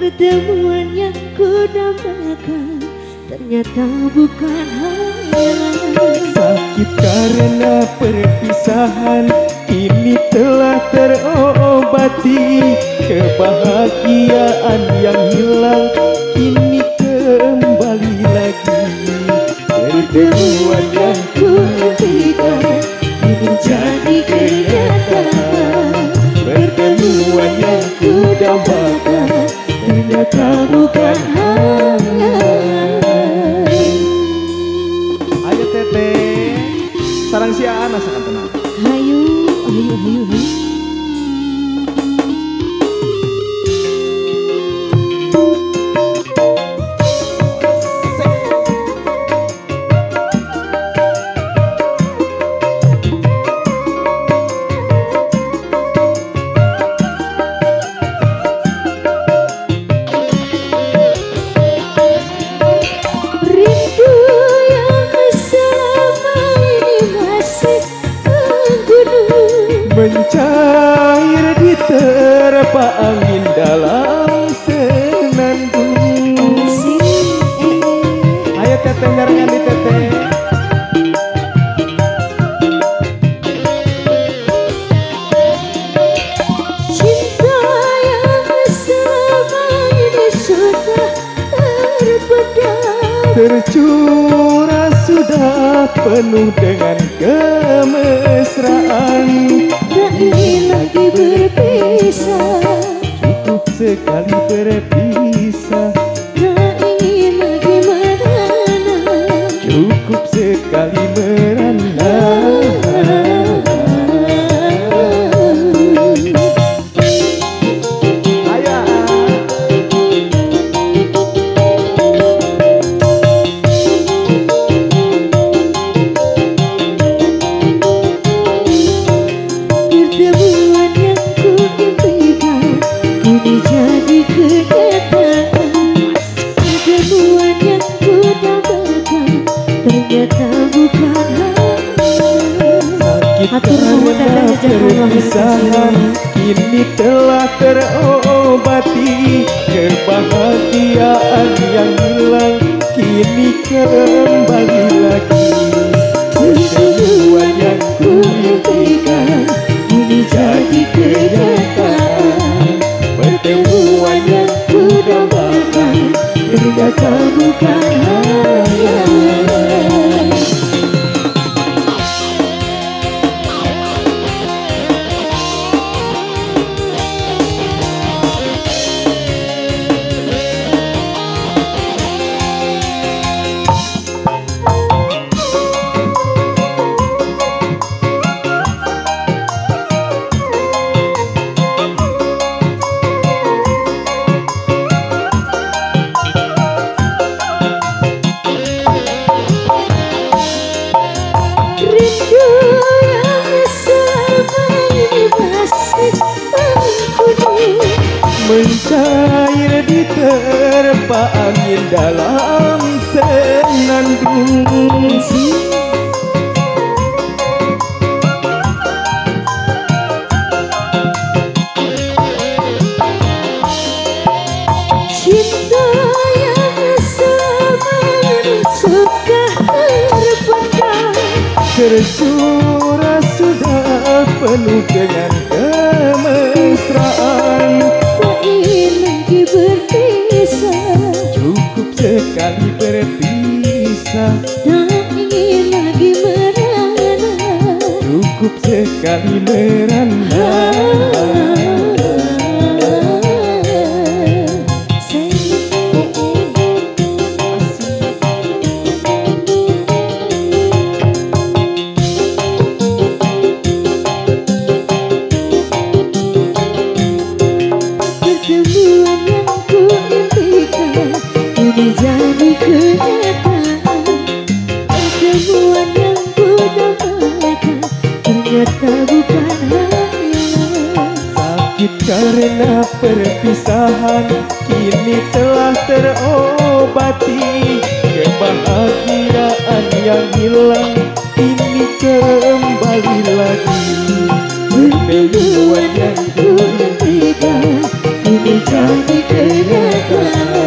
Pertemuan yang kudambakan ternyata bukan hayalan. Sakit karena perpisahan kini telah terobati. Kebahagiaan yang hilang kini kembali lagi. Pertemuan yang kuimpikan kini jadi kenyataan. Pertemuan yang kudambakan ternyata bukan hayalan. Ayo teteh, sarang si anak sangat tenang. Hayu, hayu, hayu, hayu. Mencair di terpa angin dalam senandung. Ayo teteh nyarangan di teteh. Cinta yang selama ini sudah terpendam, Tercurah sudah penuh dengan kemesraan. tak ingin lagi berpisah, Cukup sekali berpisah. tak ingin lagi merana. Cukup sekali merana. Pertemuan yang kuimpikan kini jadi kenyataan. Pertemuan yang kudambakan ternyata bukan hayalan. Sakit Hatur nuhun karena teteh perpisahan kini telah terobati. Kebahagiaan yang hilang kini kembali lagi. Pertemuan yang kuimpikan kini jadi kenyataan. Pertemuan yang kudambakan ternyata bukan hayalan. Rindu yang selama ini masih mengkudu, Mencair di terpa angin dalam senandung. cinta yang selama ini sudah terpendam, Tercurah sudah penuh dengan kemesraan. tak ingin lagi berpisah, Cukup sekali berpisah. tak ingin lagi merana. Cukup sekali merana. Pertemuan yang kuimpikan kini jadi kenyataan. Pertemuan yang kudambakan ternyata bukan hayalan. Sakit karena perpisahan kini telah terobati. Kebahagiaan yang hilang kini kembali lagi. Pertemuan yang kuimpikan kini kini jadi kenyataan.